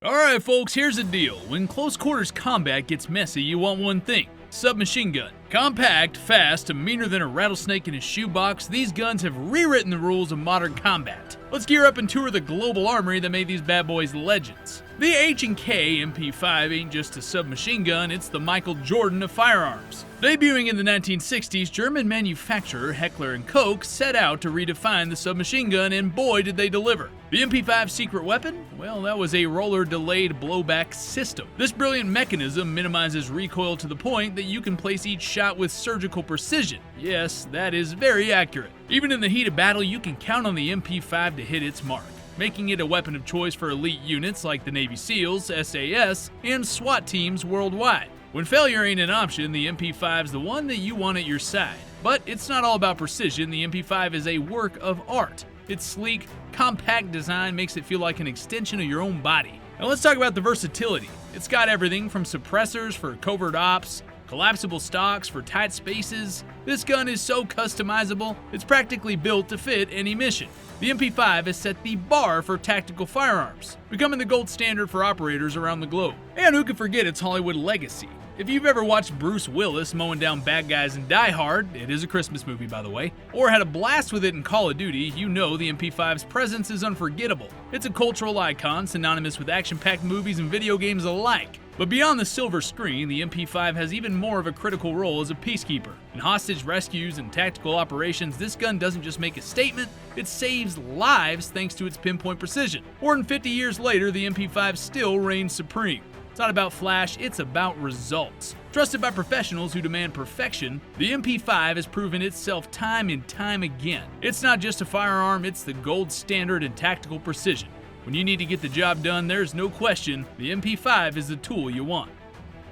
Alright folks, here's the deal. When close quarters combat gets messy, you want one thing: submachine gun. Compact, fast, and meaner than a rattlesnake in a shoebox, these guns have rewritten the rules of modern combat. Let's gear up and tour the global armory that made these bad boys legends. The H&K MP5 ain't just a submachine gun, it's the Michael Jordan of firearms. Debuting in the 1960s, German manufacturer Heckler & Koch set out to redefine the submachine gun, and boy did they deliver. The MP5's secret weapon? Well, that was a roller-delayed blowback system. This brilliant mechanism minimizes recoil to the point that you can place each shot with surgical precision. Yes, that is very accurate. Even in the heat of battle, you can count on the MP5 to hit its mark, making it a weapon of choice for elite units like the Navy SEALs, SAS, and SWAT teams worldwide. When failure ain't an option, the MP5's the one that you want at your side. But it's not all about precision. The MP5 is a work of art. Its sleek, compact design makes it feel like an extension of your own body. Now let's talk about the versatility. It's got everything from suppressors for covert ops, collapsible stocks for tight spaces. This gun is so customizable, it's practically built to fit any mission. The MP5 has set the bar for tactical firearms, becoming the gold standard for operators around the globe. And who can forget its Hollywood legacy? If you've ever watched Bruce Willis mowing down bad guys in Die Hard, it is a Christmas movie by the way, or had a blast with it in Call of Duty, you know the MP5's presence is unforgettable. It's a cultural icon synonymous with action-packed movies and video games alike. But beyond the silver screen, the MP5 has even more of a critical role as a peacekeeper. In hostage rescues and tactical operations, this gun doesn't just make a statement, it saves lives thanks to its pinpoint precision. More than 50 years later, the MP5 still reigns supreme. It's not about flash, it's about results. Trusted by professionals who demand perfection, the MP5 has proven itself time and time again. It's not just a firearm, it's the gold standard in tactical precision. When you need to get the job done, there's no question, the MP5 is the tool you want.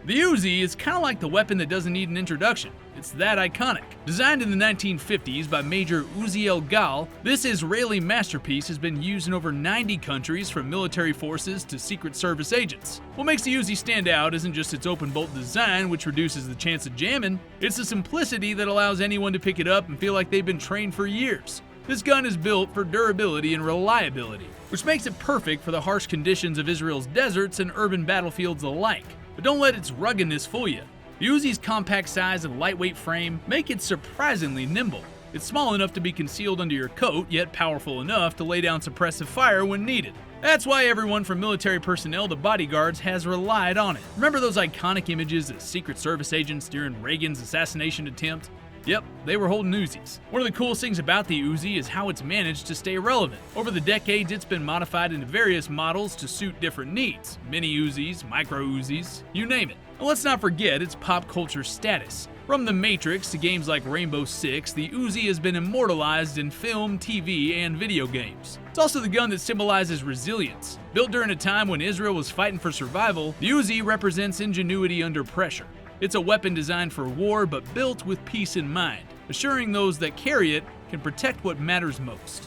The Uzi is kind of like the weapon that doesn't need an introduction. It's that iconic. Designed in the 1950s by Major Uziel Gal, this Israeli masterpiece has been used in over 90 countries, from military forces to Secret Service agents. What makes the Uzi stand out isn't just its open bolt design, which reduces the chance of jamming, it's the simplicity that allows anyone to pick it up and feel like they've been trained for years. This gun is built for durability and reliability, which makes it perfect for the harsh conditions of Israel's deserts and urban battlefields alike. But don't let its ruggedness fool you. The Uzi's compact size and lightweight frame make it surprisingly nimble. It's small enough to be concealed under your coat, yet powerful enough to lay down suppressive fire when needed. That's why everyone from military personnel to bodyguards has relied on it. Remember those iconic images of Secret Service agents during Reagan's assassination attempt? Yep, they were holding Uzis. One of the coolest things about the Uzi is how it's managed to stay relevant. Over the decades, it's been modified into various models to suit different needs. Mini Uzis, micro Uzis, you name it. And let's not forget its pop culture status. From The Matrix to games like Rainbow Six, the Uzi has been immortalized in film, TV, and video games. It's also the gun that symbolizes resilience. Built during a time when Israel was fighting for survival, the Uzi represents ingenuity under pressure. It's a weapon designed for war but built with peace in mind, assuring those that carry it can protect what matters most.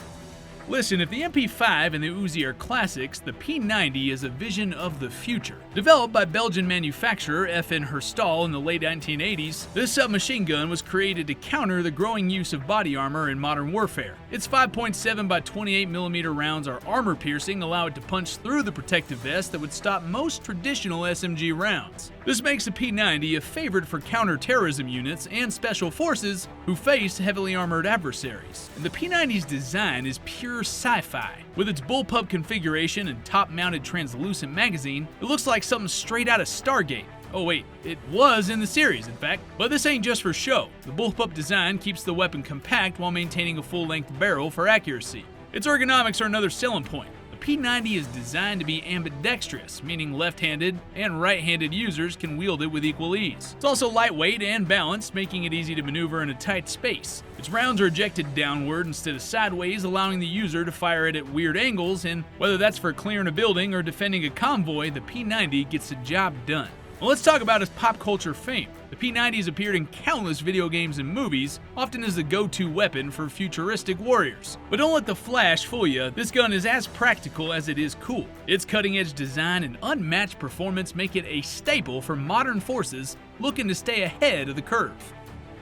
Listen, if the MP5 and the Uzi are classics, the P90 is a vision of the future. Developed by Belgian manufacturer FN Herstal in the late 1980s, this submachine gun was created to counter the growing use of body armor in modern warfare. Its 5.7 by 28mm rounds are armor-piercing, allow it to punch through the protective vest that would stop most traditional SMG rounds. This makes the P90 a favorite for counter-terrorism units and special forces who face heavily armored adversaries. And the P90's design is pure sci-fi. With its bullpup configuration and top-mounted translucent magazine, it looks like something straight out of Stargate. Oh wait, it was in the series, in fact. But this ain't just for show. The bullpup design keeps the weapon compact while maintaining a full-length barrel for accuracy. Its ergonomics are another selling point. The P90 is designed to be ambidextrous, meaning left-handed and right-handed users can wield it with equal ease. It's also lightweight and balanced, making it easy to maneuver in a tight space. Its rounds are ejected downward instead of sideways, allowing the user to fire it at weird angles, and whether that's for clearing a building or defending a convoy, the P90 gets the job done. Well, let's talk about its pop culture fame. The P90 has appeared in countless video games and movies, often as the go-to weapon for futuristic warriors. But don't let the flash fool you, this gun is as practical as it is cool. Its cutting-edge design and unmatched performance make it a staple for modern forces looking to stay ahead of the curve.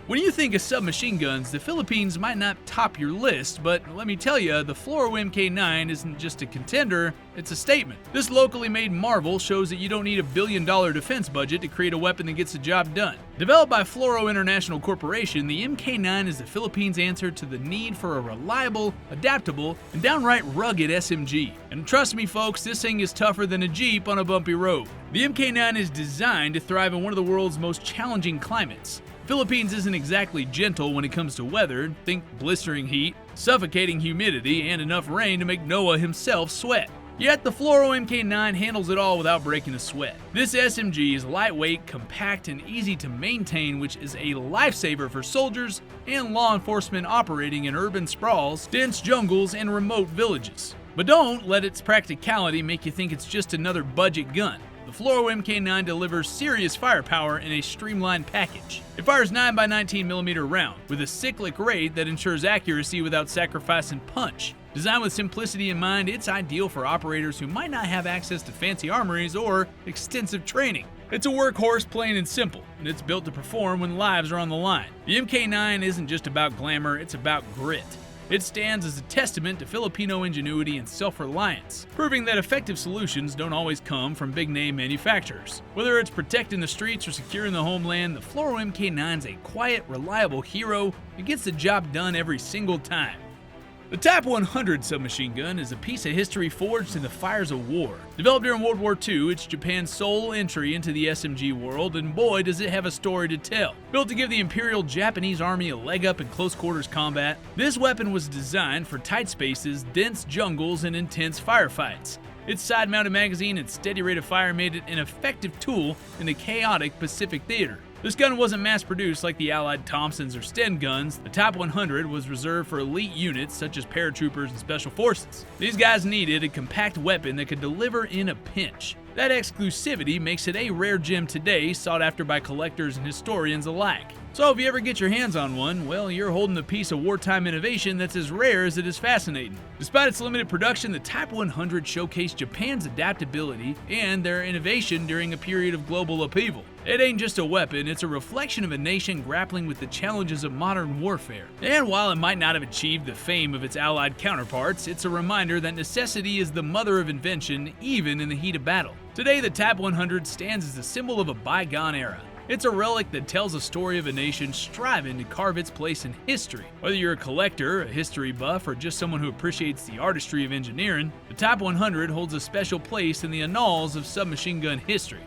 When you think of submachine guns, the Philippines might not top your list, but let me tell you, the Floro MK9 isn't just a contender, it's a statement. This locally made marvel shows that you don't need $1 billion defense budget to create a weapon that gets the job done. Developed by Floro International Corporation, the MK9 is the Philippines' answer to the need for a reliable, adaptable, and downright rugged SMG. And trust me folks, this thing is tougher than a Jeep on a bumpy road. The MK9 is designed to thrive in one of the world's most challenging climates. Philippines isn't exactly gentle when it comes to weather. Think blistering heat, suffocating humidity, and enough rain to make Noah himself sweat. Yet the Floro MK9 handles it all without breaking a sweat. This SMG is lightweight, compact, and easy to maintain, which is a lifesaver for soldiers and law enforcement operating in urban sprawls, dense jungles, and remote villages. But don't let its practicality make you think it's just another budget gun. The Floro MK9 delivers serious firepower in a streamlined package. It fires 9x19mm round with a cyclic rate that ensures accuracy without sacrificing punch. Designed with simplicity in mind, it's ideal for operators who might not have access to fancy armories or extensive training. It's a workhorse, plain and simple, and it's built to perform when lives are on the line. The MK9 isn't just about glamour, it's about grit. It stands as a testament to Filipino ingenuity and self-reliance, proving that effective solutions don't always come from big-name manufacturers. Whether it's protecting the streets or securing the homeland, the Floro MK9's a quiet, reliable hero that gets the job done every single time. The Type 100 submachine gun is a piece of history forged in the fires of war. Developed during World War II, it's Japan's sole entry into the SMG world, and boy does it have a story to tell. Built to give the Imperial Japanese Army a leg up in close quarters combat, this weapon was designed for tight spaces, dense jungles, and intense firefights. Its side-mounted magazine and steady rate of fire made it an effective tool in the chaotic Pacific theater. This gun wasn't mass-produced like the Allied Thompsons or Sten guns. The Type 100 was reserved for elite units such as paratroopers and special forces. These guys needed a compact weapon that could deliver in a pinch. That exclusivity makes it a rare gem today, sought after by collectors and historians alike. So if you ever get your hands on one, well, you're holding a piece of wartime innovation that's as rare as it is fascinating. Despite its limited production, the Type 100 showcased Japan's adaptability and their innovation during a period of global upheaval. It ain't just a weapon, it's a reflection of a nation grappling with the challenges of modern warfare. And while it might not have achieved the fame of its allied counterparts, it's a reminder that necessity is the mother of invention, even in the heat of battle. Today, the Type 100 stands as a symbol of a bygone era. It's a relic that tells a story of a nation striving to carve its place in history. Whether you're a collector, a history buff, or just someone who appreciates the artistry of engineering, the Type 100 holds a special place in the annals of submachine gun history.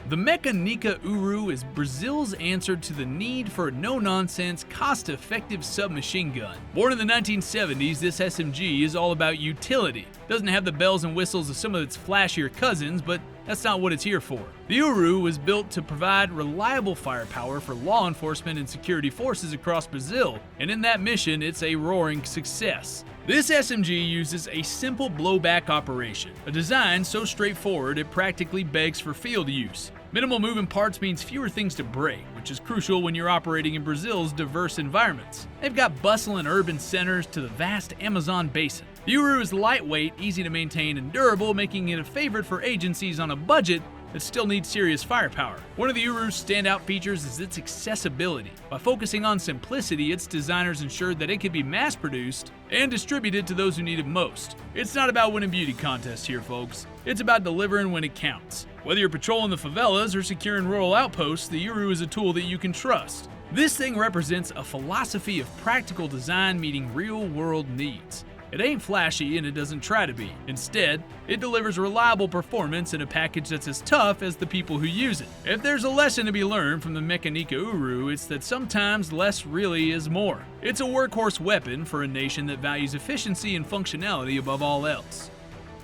The Mekanika Uru is Brazil's answer to the need for a no-nonsense, cost-effective submachine gun. Born in the 1970s, this SMG is all about utility. Doesn't have the bells and whistles of some of its flashier cousins, but that's not what it's here for. The Uru was built to provide reliable firepower for law enforcement and security forces across Brazil, and in that mission, it's a roaring success. This SMG uses a simple blowback operation, a design so straightforward it practically begs for field use. Minimal moving parts means fewer things to break, which is crucial when you're operating in Brazil's diverse environments. They've got bustling urban centers to the vast Amazon basin. The Uru is lightweight, easy to maintain, and durable, making it a favorite for agencies on a budget that still needs serious firepower. One of the Uru's standout features is its accessibility. By focusing on simplicity, its designers ensured that it could be mass-produced and distributed to those who need it most. It's not about winning beauty contests here, folks. It's about delivering when it counts. Whether you're patrolling the favelas or securing rural outposts, the Uru is a tool that you can trust. This thing represents a philosophy of practical design meeting real-world needs. It ain't flashy and it doesn't try to be. Instead, it delivers reliable performance in a package that's as tough as the people who use it. If there's a lesson to be learned from the Mekanika Uru, it's that sometimes less really is more. It's a workhorse weapon for a nation that values efficiency and functionality above all else.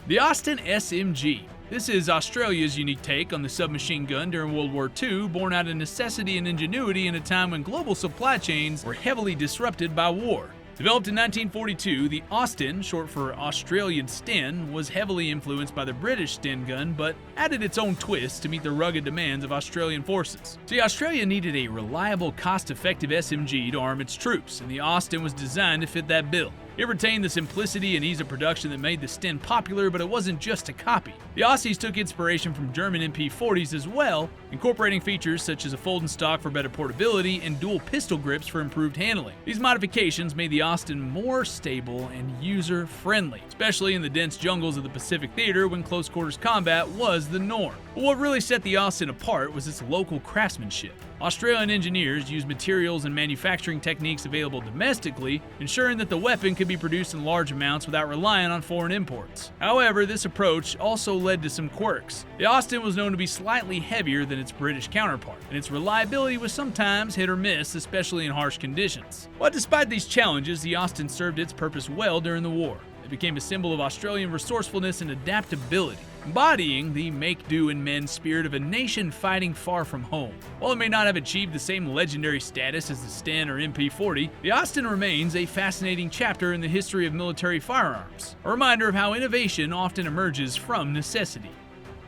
The Austen SMG. This is Australia's unique take on the submachine gun during World War II, born out of necessity and ingenuity in a time when global supply chains were heavily disrupted by war. Developed in 1942, the Austen, short for Australian Sten, was heavily influenced by the British Sten gun, but added its own twist to meet the rugged demands of Australian forces. See, Australia needed a reliable, cost-effective SMG to arm its troops, and the Austen was designed to fit that bill. It retained the simplicity and ease of production that made the Sten popular, but it wasn't just a copy. The Aussies took inspiration from German MP40s as well, incorporating features such as a folding stock for better portability and dual pistol grips for improved handling. These modifications made the Austen more stable and user-friendly, especially in the dense jungles of the Pacific Theater when close quarters combat was the norm. But what really set the Austen apart was its local craftsmanship. Australian engineers used materials and manufacturing techniques available domestically, ensuring that the weapon could be produced in large amounts without relying on foreign imports. However, this approach also led to some quirks. The Austen was known to be slightly heavier than its British counterpart, and its reliability was sometimes hit or miss, especially in harsh conditions. But despite these challenges, the Austen served its purpose well during the war. It became a symbol of Australian resourcefulness and adaptability, embodying the make-do-and-mend spirit of a nation fighting far from home. While it may not have achieved the same legendary status as the Sten or MP40, the Austen remains a fascinating chapter in the history of military firearms, a reminder of how innovation often emerges from necessity.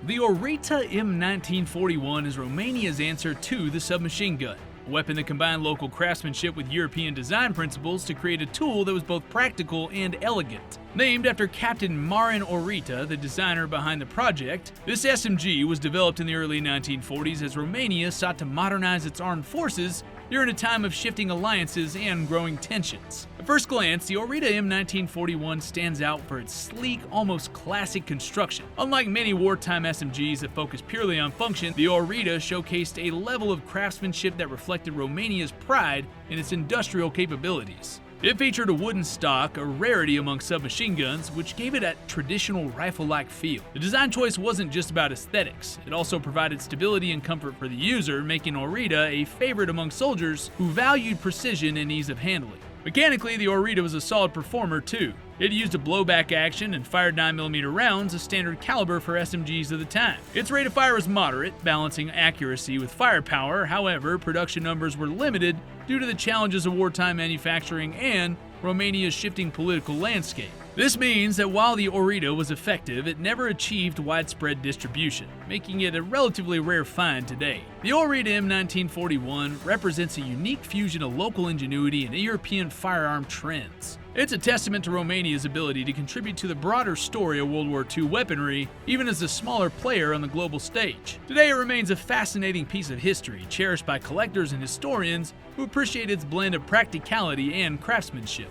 The Orita M1941 is Romania's answer to the submachine gun, a weapon that combined local craftsmanship with European design principles to create a tool that was both practical and elegant. Named after Captain Marin Orita, the designer behind the project, this SMG was developed in the early 1940s as Romania sought to modernize its armed forces during a time of shifting alliances and growing tensions. At first glance, the Orita M1941 stands out for its sleek, almost classic construction. Unlike many wartime SMGs that focus purely on function, the Orita showcased a level of craftsmanship that reflected Romania's pride in its industrial capabilities. It featured a wooden stock, a rarity among submachine guns, which gave it that traditional rifle-like feel. The design choice wasn't just about aesthetics, it also provided stability and comfort for the user, making Orita a favorite among soldiers who valued precision and ease of handling. Mechanically, the Orita was a solid performer too. It used a blowback action and fired 9mm rounds, a standard caliber for SMGs of the time. Its rate of fire was moderate, balancing accuracy with firepower. However, production numbers were limited due to the challenges of wartime manufacturing and Romania's shifting political landscape. This means that while the Orita was effective, it never achieved widespread distribution, making it a relatively rare find today. The Orita M1941 represents a unique fusion of local ingenuity and European firearm trends. It's a testament to Romania's ability to contribute to the broader story of World War II weaponry, even as a smaller player on the global stage. Today, it remains a fascinating piece of history, cherished by collectors and historians who appreciate its blend of practicality and craftsmanship.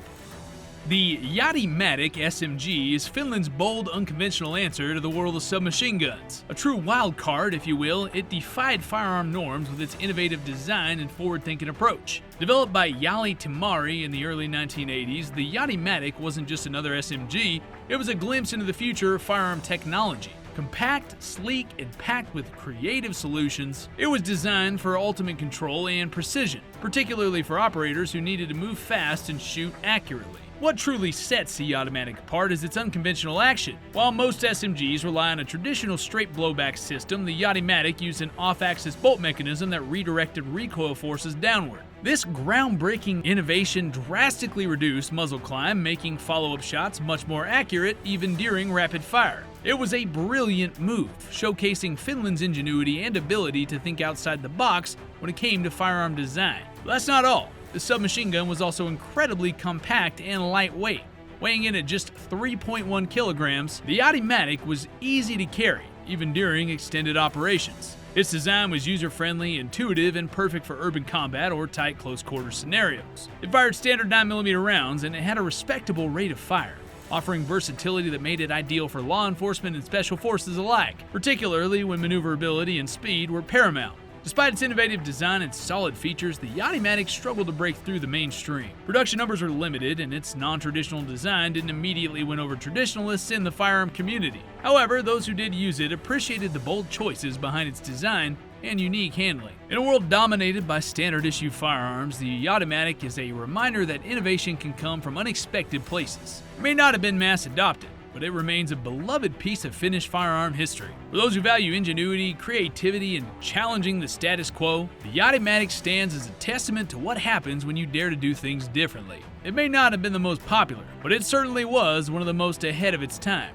The Jatimatic SMG is Finland's bold, unconventional answer to the world of submachine guns. A true wild card, if you will, it defied firearm norms with its innovative design and forward-thinking approach. Developed by Jari Timari in the early 1980s, the Jatimatic wasn't just another SMG, it was a glimpse into the future of firearm technology. Compact, sleek, and packed with creative solutions, it was designed for ultimate control and precision, particularly for operators who needed to move fast and shoot accurately. What truly sets the Jatimatic apart is its unconventional action. While most SMGs rely on a traditional straight blowback system, the Jatimatic used an off-axis bolt mechanism that redirected recoil forces downward. This groundbreaking innovation drastically reduced muzzle climb, making follow-up shots much more accurate even during rapid fire. It was a brilliant move, showcasing Finland's ingenuity and ability to think outside the box when it came to firearm design. But that's not all. The submachine gun was also incredibly compact and lightweight. Weighing in at just 3.1 kilograms, the Jatimatic was easy to carry, even during extended operations. Its design was user-friendly, intuitive, and perfect for urban combat or tight close-quarter scenarios. It fired standard 9mm rounds, and it had a respectable rate of fire, offering versatility that made it ideal for law enforcement and special forces alike, particularly when maneuverability and speed were paramount. Despite its innovative design and solid features, the Jatimatic struggled to break through the mainstream. Production numbers were limited, and its non-traditional design didn't immediately win over traditionalists in the firearm community. However, those who did use it appreciated the bold choices behind its design and unique handling. In a world dominated by standard-issue firearms, the Jatimatic is a reminder that innovation can come from unexpected places. It may not have been mass-adopted, but it remains a beloved piece of Finnish firearm history. For those who value ingenuity, creativity, and challenging the status quo, the Jatimatic stands as a testament to what happens when you dare to do things differently. It may not have been the most popular, but it certainly was one of the most ahead of its time.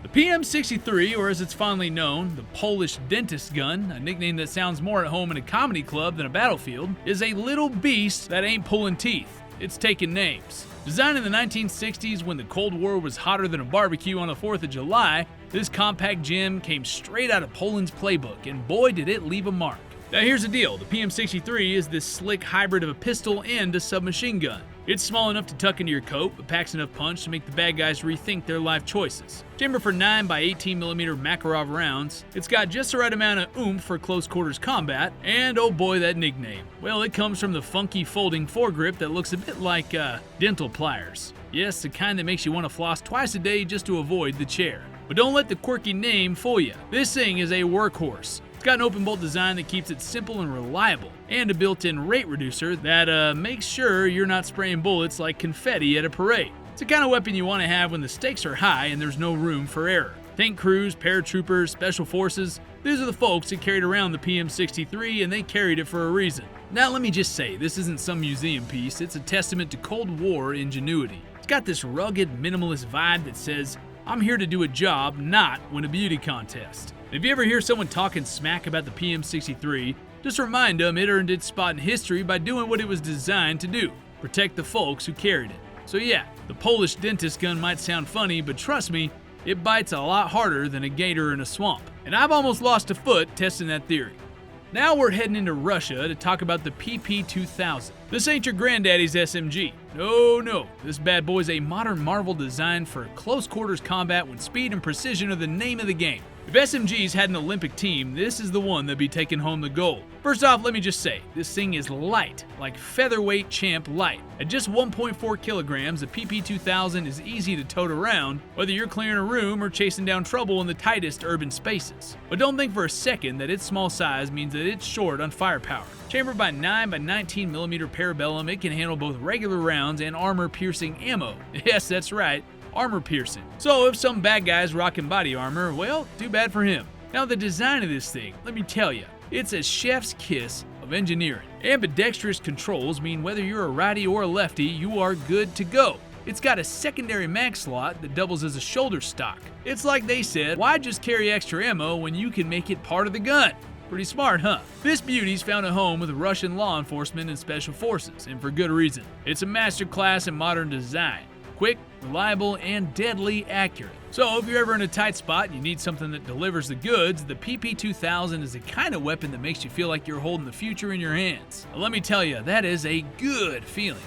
The PM63, or as it's fondly known, the Polish dentist gun, a nickname that sounds more at home in a comedy club than a battlefield, is a little beast that ain't pulling teeth. it's taken names. Designed in the 1960s when the Cold War was hotter than a barbecue on the 4th of July, this compact gem came straight out of Poland's playbook, and boy did it leave a mark. Now here's the deal, the PM63 is this slick hybrid of a pistol and a submachine gun. It's small enough to tuck into your coat, but packs enough punch to make the bad guys rethink their life choices. Chamber for 9x18mm Makarov rounds, it's got just the right amount of oomph for close quarters combat, and oh boy that nickname. Well, it comes from the funky folding foregrip that looks a bit like dental pliers. Yes, the kind that makes you want to floss twice a day just to avoid the chair. But don't let the quirky name fool you. This thing is a workhorse. It's got an open bolt design that keeps it simple and reliable, and a built-in rate reducer that makes sure you're not spraying bullets like confetti at a parade. It's the kind of weapon you want to have when the stakes are high and there's no room for error. Tank crews, paratroopers, special forces, these are the folks that carried around the PM63, and they carried it for a reason. Now let me just say, this isn't some museum piece, it's a testament to Cold War ingenuity. It's got this rugged, minimalist vibe that says, I'm here to do a job, not win a beauty contest. If you ever hear someone talking smack about the PM63, just remind them it earned its spot in history by doing what it was designed to do, protect the folks who carried it. So yeah, the Polish dentist gun might sound funny, but trust me, it bites a lot harder than a gator in a swamp. And I've almost lost a foot testing that theory. Now we're heading into Russia to talk about the PP2000. This ain't your granddaddy's SMG. No, this bad boy's a modern marvel designed for close quarters combat when speed and precision are the name of the game. If SMGs had an Olympic team, this is the one that'd be taking home the gold. First off, let me just say, this thing is light, like featherweight champ light. At just 1.4 kilograms, the PP2000 is easy to tote around, whether you're clearing a room or chasing down trouble in the tightest urban spaces. But don't think for a second that its small size means that it's short on firepower. Chambered by 9x19mm parabellum, it can handle both regular rounds and armor-piercing ammo. Yes, that's right. Armor piercing. So if some bad guy's rocking body armor, well, too bad for him. Now the design of this thing, let me tell you, it's a chef's kiss of engineering. Ambidextrous controls mean whether you're a righty or a lefty, you are good to go. It's got a secondary mag slot that doubles as a shoulder stock. It's like they said, why just carry extra ammo when you can make it part of the gun? Pretty smart, huh? This beauty's found a home with Russian law enforcement and special forces, and for good reason. It's a masterclass in modern design. Quick, reliable, and deadly accurate. So if you're ever in a tight spot and you need something that delivers the goods, the PP2000 is the kind of weapon that makes you feel like you're holding the future in your hands. Now, let me tell you, that is a good feeling.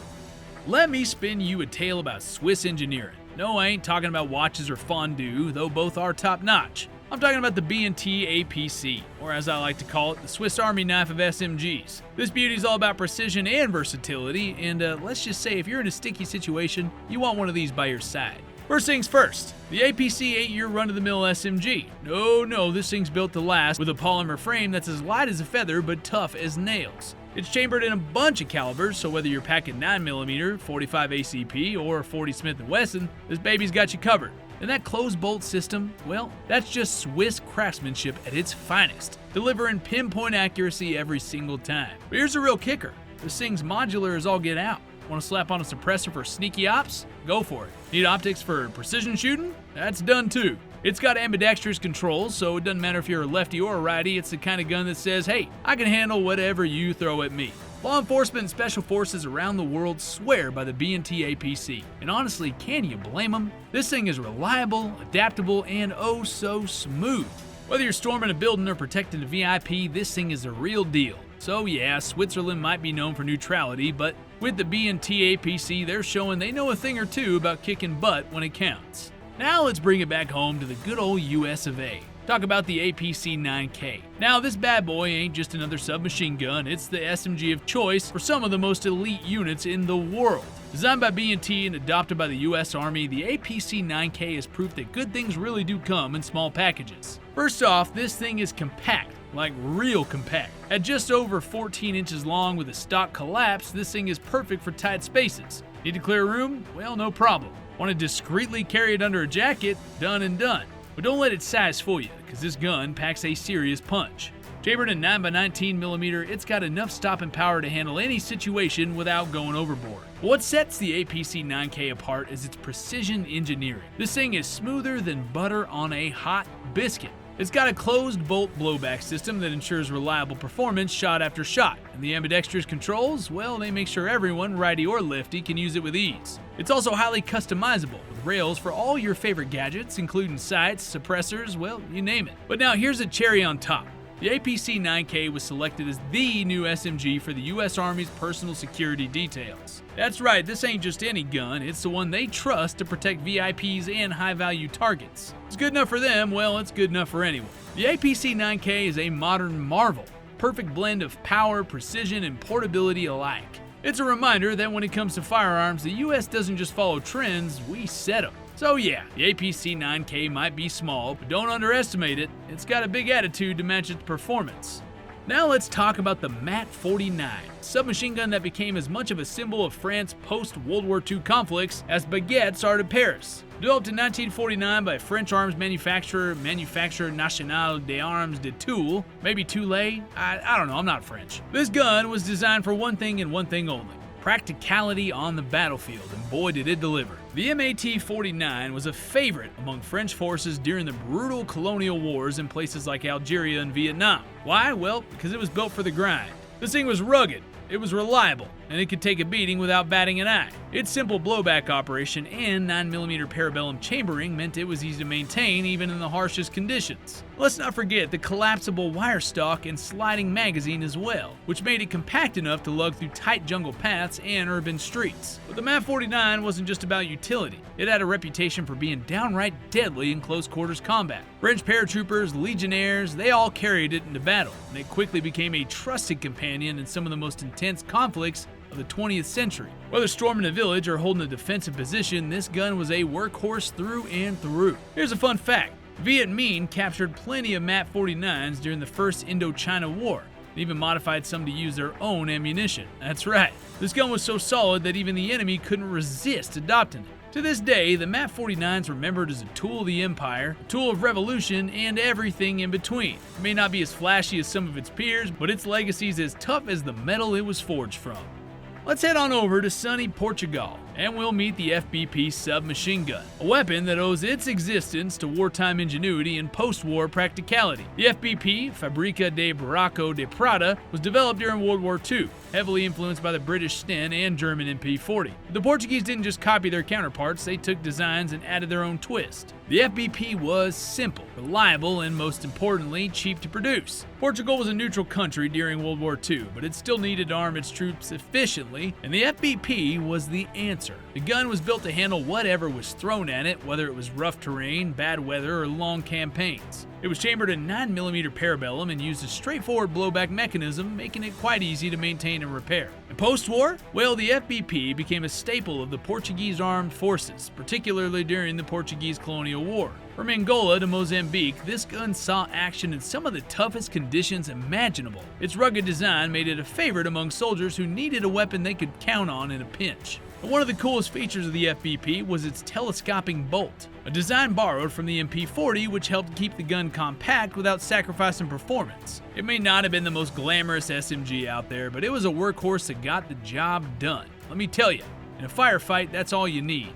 Let me spin you a tale about Swiss engineering. No, I ain't talking about watches or fondue, though both are top-notch. I'm talking about the B&T APC, or as I like to call it, the Swiss Army knife of SMGs. This beauty is all about precision and versatility, and let's just say if you're in a sticky situation, you want one of these by your side. First things first, the APC ain't your run-of-the-mill SMG. No, this thing's built to last with a polymer frame that's as light as a feather but tough as nails. It's chambered in a bunch of calibers, so whether you're packing 9mm, 45 ACP, or 40 Smith & Wesson, this baby's got you covered. And that closed bolt system, well, that's just Swiss craftsmanship at its finest, delivering pinpoint accuracy every single time. But here's the real kicker. This thing's modular as all get out. Want to slap on a suppressor for sneaky ops? Go for it. Need optics for precision shooting? That's done too. It's got ambidextrous controls, so it doesn't matter if you're a lefty or a righty, it's the kind of gun that says, hey, I can handle whatever you throw at me. Law enforcement and special forces around the world swear by the B&T APC, and honestly, can you blame them? This thing is reliable, adaptable, and oh so smooth. Whether you're storming a building or protecting a VIP, this thing is a real deal. So yeah, Switzerland might be known for neutrality, but with the B&T APC, they're showing they know a thing or two about kicking butt when it counts. Now let's bring it back home to the good old US of A. Talk about the APC 9K. Now this bad boy ain't just another submachine gun, it's the SMG of choice for some of the most elite units in the world. Designed by B&T and adopted by the US Army, the APC 9K is proof that good things really do come in small packages. First off, this thing is compact, like real compact. At just over 14 inches long with a stock collapse, this thing is perfect for tight spaces. Need to clear a room? Well, no problem. Want to discreetly carry it under a jacket? Done and done. But don't let its size fool you, because this gun packs a serious punch. Chambered in 9x19mm, it's got enough stopping power to handle any situation without going overboard. What sets the APC 9K apart is its precision engineering. This thing is smoother than butter on a hot biscuit. It's got a closed bolt blowback system that ensures reliable performance shot after shot, and the ambidextrous controls, well, they make sure everyone, righty or lefty, can use it with ease. It's also highly customizable, with rails for all your favorite gadgets, including sights, suppressors, well, you name it. But now here's a cherry on top. The APC-9K was selected as the new SMG for the US Army's personal security details. That's right, this ain't just any gun, it's the one they trust to protect VIPs and high-value targets. It's good enough for them, well, it's good enough for anyone. The APC-9K is a modern marvel, perfect blend of power, precision, and portability alike. It's a reminder that when it comes to firearms, the US doesn't just follow trends, we set them. So yeah, the APC-9K might be small, but don't underestimate it. It's got a big attitude to match its performance. Now let's talk about the MAT-49, submachine gun that became as much of a symbol of France's post-World War II conflicts as baguettes are to Paris. Developed in 1949 by French arms manufacturer National des Armes de Toul, maybe Toulay? I don't know, I'm not French. This gun was designed for one thing and one thing only: practicality on the battlefield, and boy did it deliver. The MAT-49 was a favorite among French forces during the brutal colonial wars in places like Algeria and Vietnam. Why? Well, because it was built for the grind. This thing was rugged, it was reliable, and it could take a beating without batting an eye. Its simple blowback operation and 9mm parabellum chambering meant it was easy to maintain even in the harshest conditions. Let's not forget the collapsible wire stock and sliding magazine as well, which made it compact enough to lug through tight jungle paths and urban streets. But the MAT-49 wasn't just about utility. It had a reputation for being downright deadly in close quarters combat. French paratroopers, legionnaires, they all carried it into battle, and it quickly became a trusted companion in some of the most intense conflicts of the 20th century. Whether storming a village or holding a defensive position, this gun was a workhorse through and through. Here's a fun fact. Viet Minh captured plenty of MAT-49s during the First Indochina War, and even modified some to use their own ammunition. That's right. This gun was so solid that even the enemy couldn't resist adopting it. To this day, the MAT-49 is remembered as a tool of the Empire, a tool of revolution, and everything in between. It may not be as flashy as some of its peers, but its legacy is as tough as the metal it was forged from. Let's head on over to sunny Portugal, and we'll meet the FBP submachine gun, a weapon that owes its existence to wartime ingenuity and post-war practicality. The FBP, Fábrica de Barraco de Prata, was developed during World War II, heavily influenced by the British Sten and German MP40. The Portuguese didn't just copy their counterparts, they took designs and added their own twist. The FBP was simple, reliable, and most importantly, cheap to produce. Portugal was a neutral country during World War II, but it still needed to arm its troops efficiently, and the FBP was the answer. The gun was built to handle whatever was thrown at it, whether it was rough terrain, bad weather, or long campaigns. It was chambered in 9mm parabellum and used a straightforward blowback mechanism, making it quite easy to maintain and repair. And post-war? Well, the FBP became a staple of the Portuguese armed forces, particularly during the Portuguese colonial war. From Angola to Mozambique, this gun saw action in some of the toughest conditions imaginable. Its rugged design made it a favorite among soldiers who needed a weapon they could count on in a pinch. But one of the coolest features of the FBP was its telescoping bolt, a design borrowed from the MP40 which helped keep the gun compact without sacrificing performance. It may not have been the most glamorous SMG out there, but it was a workhorse that got the job done. Let me tell you, in a firefight, that's all you need.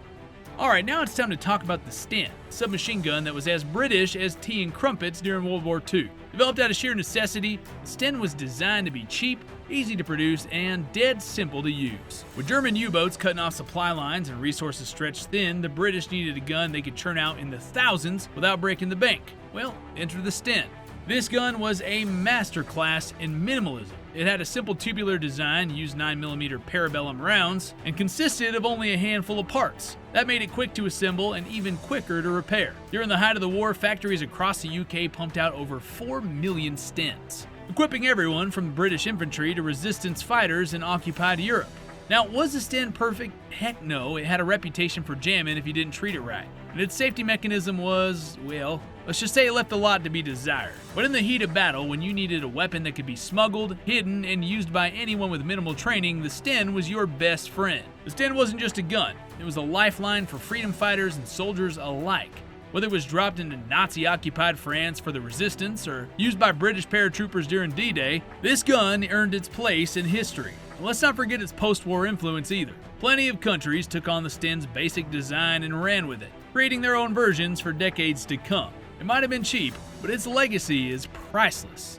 Alright, now it's time to talk about the Sten, a submachine gun that was as British as tea and crumpets during World War II. Developed out of sheer necessity, the Sten was designed to be cheap, easy to produce, and dead simple to use. With German U-boats cutting off supply lines and resources stretched thin, the British needed a gun they could churn out in the thousands without breaking the bank. Well, enter the Sten. This gun was a masterclass in minimalism. It had a simple tubular design, used 9mm parabellum rounds, and consisted of only a handful of parts. That made it quick to assemble and even quicker to repair. During the height of the war, factories across the UK pumped out over 4 million Stens, equipping everyone from British infantry to resistance fighters in occupied Europe. Now, was the Sten perfect? Heck no, it had a reputation for jamming if you didn't treat it right. And its safety mechanism was, well, let's just say it left a lot to be desired. But in the heat of battle, when you needed a weapon that could be smuggled, hidden, and used by anyone with minimal training, the Sten was your best friend. The Sten wasn't just a gun, it was a lifeline for freedom fighters and soldiers alike. Whether it was dropped into Nazi-occupied France for the resistance or used by British paratroopers during D-Day, this gun earned its place in history. And let's not forget its post-war influence either. Plenty of countries took on the Sten's basic design and ran with it, creating their own versions for decades to come. It might have been cheap, but its legacy is priceless.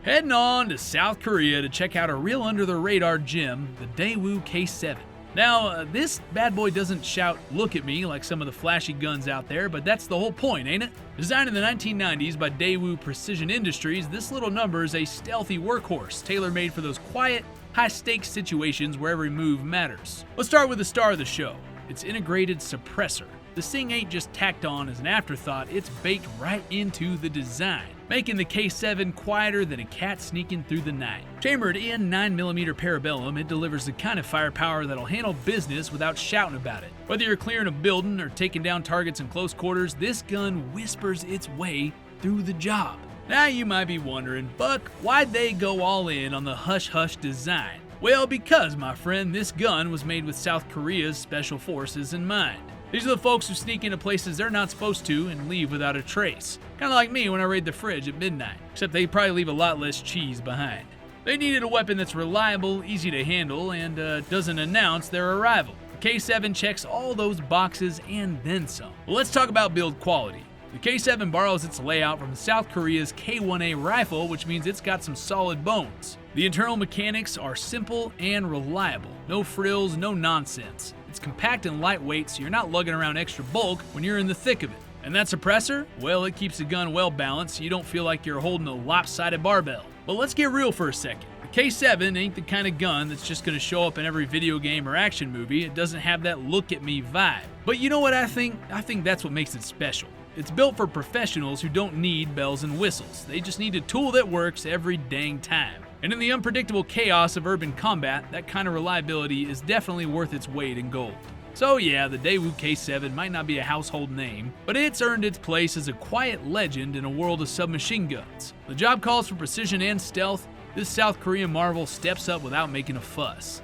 Heading on to South Korea to check out a real under-the-radar gem, the Daewoo K7. Now, this bad boy doesn't shout, "Look at me," like some of the flashy guns out there, but that's the whole point, ain't it? Designed in the 1990s by Daewoo Precision Industries, this little number is a stealthy workhorse, tailor-made for those quiet, high-stakes situations where every move matters. Let's start with the star of the show, its integrated suppressor. This thing ain't just tacked on as an afterthought, it's baked right into the design, making the K7 quieter than a cat sneaking through the night. Chambered in 9mm parabellum, it delivers the kind of firepower that'll handle business without shouting about it. Whether you're clearing a building or taking down targets in close quarters, this gun whispers its way through the job. Now you might be wondering, Buck, why'd they go all in on the hush-hush design? Well, because, my friend, this gun was made with South Korea's special forces in mind. These are the folks who sneak into places they're not supposed to and leave without a trace. Kinda like me when I raid the fridge at midnight, except they probably leave a lot less cheese behind. They needed a weapon that's reliable, easy to handle, and doesn't announce their arrival. The K7 checks all those boxes and then some. Well, let's talk about build quality. The K7 borrows its layout from South Korea's K1A rifle, which means it's got some solid bones. The internal mechanics are simple and reliable. No frills, no nonsense. It's compact and lightweight, so you're not lugging around extra bulk when you're in the thick of it. And that suppressor? Well, it keeps the gun well balanced so you don't feel like you're holding a lopsided barbell. But let's get real for a second. The K7 ain't the kind of gun that's just gonna show up in every video game or action movie. It doesn't have that look at me vibe. But you know what I think? I think that's what makes it special. It's built for professionals who don't need bells and whistles. They just need a tool that works every dang time. And in the unpredictable chaos of urban combat, that kind of reliability is definitely worth its weight in gold. So yeah, the Daewoo K7 might not be a household name, but it's earned its place as a quiet legend in a world of submachine guns. The job calls for precision and stealth. This South Korean marvel steps up without making a fuss.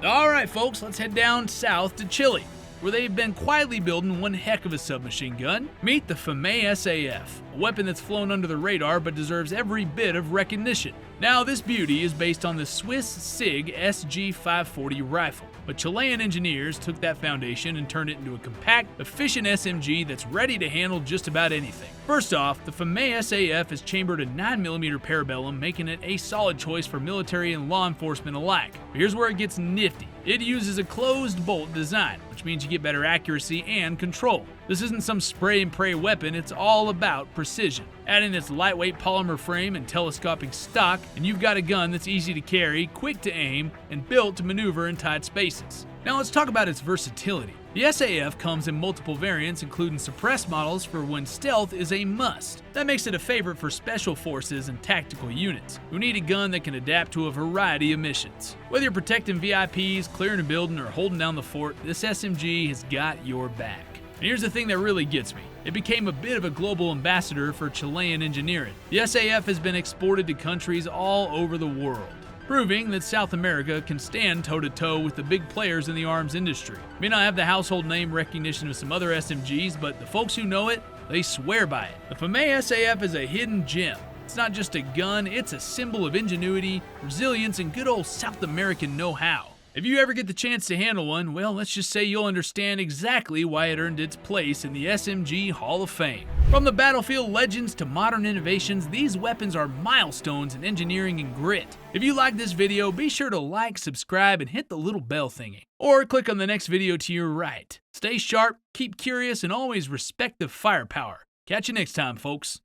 Alright folks, let's head down south to Chile, where they've been quietly building one heck of a submachine gun. Meet the Floro SAF, a weapon that's flown under the radar but deserves every bit of recognition. Now, this beauty is based on the Swiss SIG SG540 rifle, but Chilean engineers took that foundation and turned it into a compact, efficient SMG that's ready to handle just about anything. First off, the Floro SAF is chambered in 9mm parabellum, making it a solid choice for military and law enforcement alike. But here's where it gets nifty. It uses a closed bolt design, which means you get better accuracy and control. This isn't some spray and pray weapon, it's all about precision. Add in its lightweight polymer frame and telescopic stock, and you've got a gun that's easy to carry, quick to aim, and built to maneuver in tight spaces. Now let's talk about its versatility. The SAF comes in multiple variants, including suppressed models for when stealth is a must. That makes it a favorite for special forces and tactical units who need a gun that can adapt to a variety of missions. Whether you're protecting VIPs, clearing a building, or holding down the fort, this SMG has got your back. And here's the thing that really gets me. It became a bit of a global ambassador for Chilean engineering. The SAF has been exported to countries all over the world, proving that South America can stand toe-to-toe with the big players in the arms industry. May not have the household name recognition of some other SMGs, but the folks who know it, they swear by it. The Floro SAF is a hidden gem. It's not just a gun, it's a symbol of ingenuity, resilience, and good old South American know-how. If you ever get the chance to handle one, well, let's just say you'll understand exactly why it earned its place in the SMG Hall of Fame. From the battlefield legends to modern innovations, these weapons are milestones in engineering and grit. If you like this video, be sure to like, subscribe, and hit the little bell thingy. Or click on the next video to your right. Stay sharp, keep curious, and always respect the firepower. Catch you next time, folks.